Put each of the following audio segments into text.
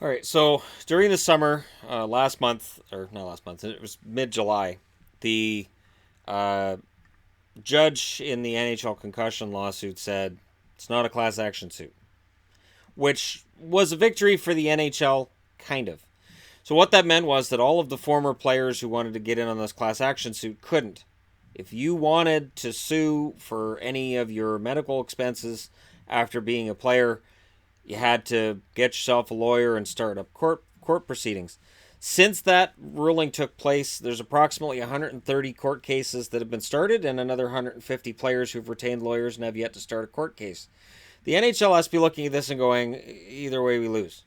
All right, so during the summer, last month, or not last month, it was mid-July, the uh, judge in the NHL concussion lawsuit said it's not a class action suit, which was a victory for the NHL, kind of. So what that meant was that all of the former players who wanted to get in on this class action suit couldn't. If you wanted to sue for any of your medical expenses after being a player, you had to get yourself a lawyer and start up court proceedings. Since that ruling took place, there's approximately 130 court cases that have been started and another 150 players who've retained lawyers and have yet to start a court case. The NHL has to be looking at this and going, either way we lose.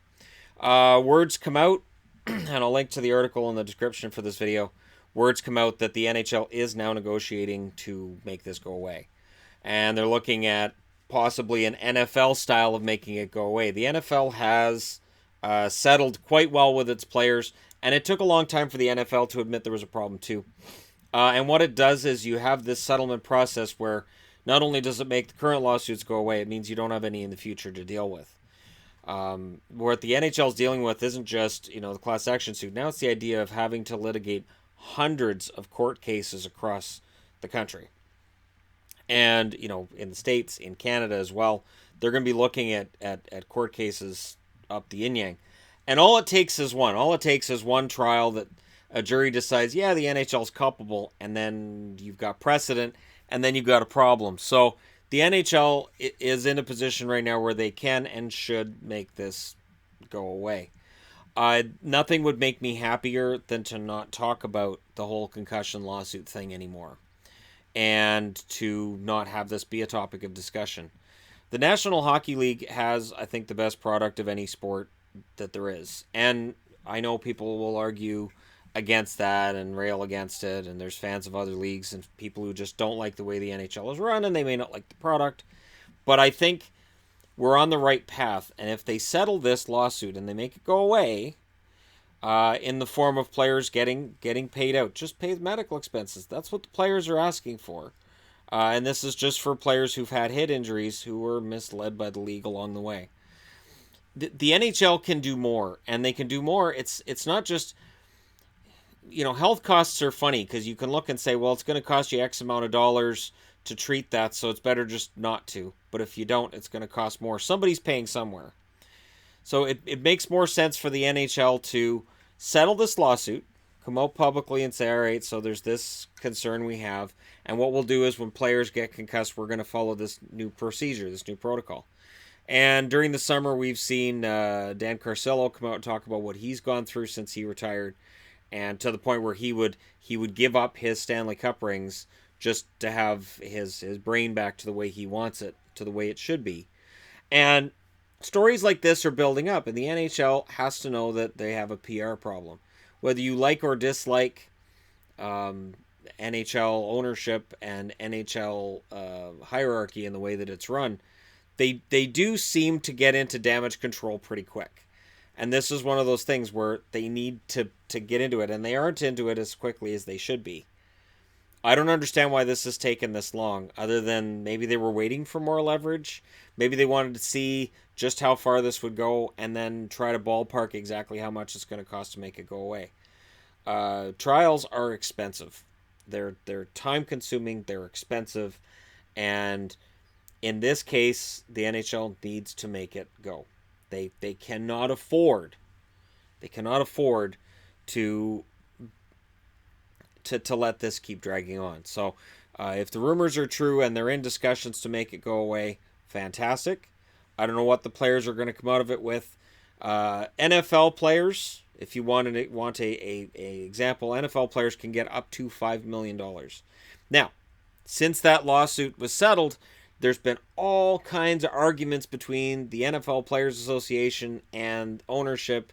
Words come out, and I'll link to the article in the description for this video. Words come out that the NHL is now negotiating to make this go away. And they're looking at possibly an NFL style of making it go away. The NFL has settled quite well with its players, and it took a long time for the NFL to admit there was a problem too. And what it does is you have this settlement process where not only does it make the current lawsuits go away, it means you don't have any in the future to deal with. What the NHL is dealing with isn't just the class action suit. Now it's the idea of having to litigate hundreds of court cases across the country. And in the States, in Canada as well, they're going to be looking at court cases up the yin yang. And all it takes is one. All it takes is one trial that a jury decides, yeah, the NHL's culpable, and then you've got precedent, and then you've got a problem. So the NHL is in a position right now where they can and should make this go away. Nothing would make me happier than to not talk about the whole concussion lawsuit thing anymore, and to not have this be a topic of discussion. The National Hockey League has, I think, the best product of any sport that there is. And I know people will argue against that and rail against it, and there's fans of other leagues and people who just don't like the way the NHL is run, and they may not like the product. But I think we're on the right path, and if they settle this lawsuit and they make it go away, in the form of players getting paid out, just pay the medical expenses. That's what the players are asking for. And this is just for players who've had head injuries who were misled by the league along the way. The NHL can do more, and they can do more. It's not just, health costs are funny because you can look and say, well, it's going to cost you X amount of dollars to treat that, so it's better just not to. But if you don't, it's going to cost more. Somebody's paying somewhere. So it makes more sense for the NHL to settle this lawsuit, come out publicly and say, all right, so there's this concern we have, and what we'll do is when players get concussed, we're going to follow this new procedure, this new protocol. And during the summer, we've seen Dan Carcillo come out and talk about what he's gone through since he retired, and to the point where he would give up his Stanley Cup rings just to have his brain back to the way he wants it, to the way it should be. And stories like this are building up, and the NHL has to know that they have a PR problem. Whether you like or dislike NHL ownership and NHL hierarchy in the way that it's run, they do seem to get into damage control pretty quick. And this is one of those things where they need to get into it, and they aren't into it as quickly as they should be. I don't understand why this has taken this long, other than maybe they were waiting for more leverage. Maybe they wanted to see just how far this would go and then try to ballpark exactly how much it's going to cost to make it go away. Trials are expensive. They're time-consuming, they're expensive, and in this case, the NHL needs to make it go. They cannot afford to let this keep dragging on. So if the rumors are true and they're in discussions to make it go away, fantastic. I don't know what the players are going to come out of it with. NFL players, if you want a example, NFL players can get up to $5 million. Now, since that lawsuit was settled, there's been all kinds of arguments between the NFL Players Association and ownership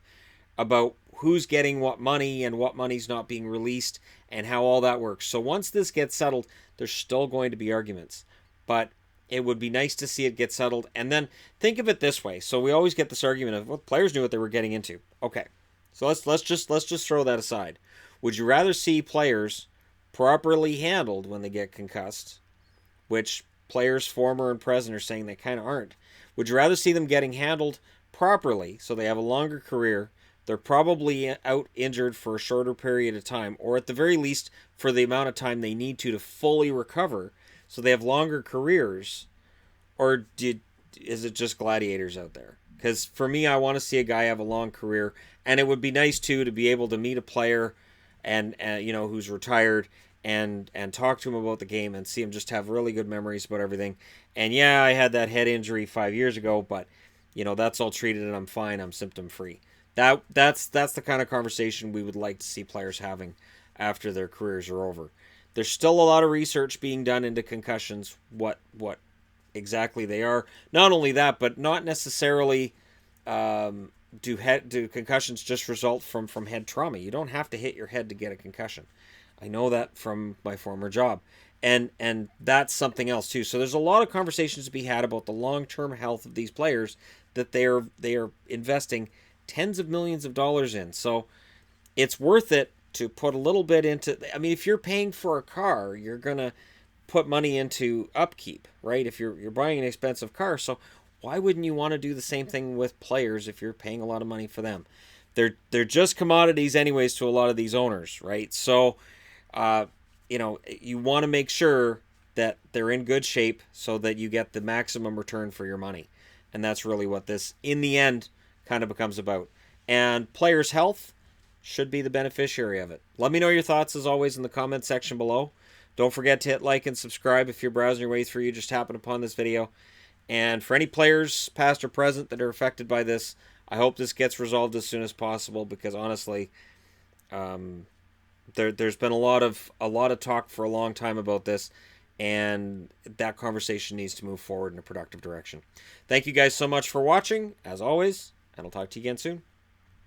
about who's getting what money and what money's not being released and how all that works. So once this gets settled, there's still going to be arguments. But it would be nice to see it get settled. And then think of it this way. So we always get this argument of, well, players knew what they were getting into. Okay. So let's just throw that aside. Would you rather see players properly handled when they get concussed, which players former and present are saying they kind of aren't? Would you rather see them getting handled properly, so they have a longer career, they're probably out injured for a shorter period of time, or at the very least for the amount of time they need to fully recover, so they have longer careers, or is it just gladiators out there? Because for me, I want to see a guy have a long career, and it would be nice too to be able to meet a player, and who's retired, and talk to him about the game and see him just have really good memories about everything. And yeah, I had that head injury 5 years ago, but that's all treated and I'm fine. I'm symptom free. That's the kind of conversation we would like to see players having after their careers are over. There's still a lot of research being done into concussions, what exactly they are. Not only that, but not necessarily do concussions just result from head trauma. You don't have to hit your head to get a concussion. I know that from my former job. And that's something else too. So there's a lot of conversations to be had about the long-term health of these players that they are investing tens of millions of dollars in. So it's worth it to put a little bit into. I mean, if you're paying for a car, you're gonna put money into upkeep, right? If you're buying an expensive car, so why wouldn't you want to do the same thing with players if you're paying a lot of money for them? They're just commodities anyways to a lot of these owners, right? So you want to make sure that they're in good shape so that you get the maximum return for your money. And that's really what this, in the end, kind of becomes about. And players' health should be the beneficiary of it. Let me know your thoughts, as always, in the comment section below. Don't forget to hit like and subscribe if you're browsing your way through. You just happened upon this video. And for any players, past or present, that are affected by this, I hope this gets resolved as soon as possible, because honestly, there's been a lot of talk for a long time about this, and that conversation needs to move forward in a productive direction. Thank you guys so much for watching, as always, and I'll talk to you again soon.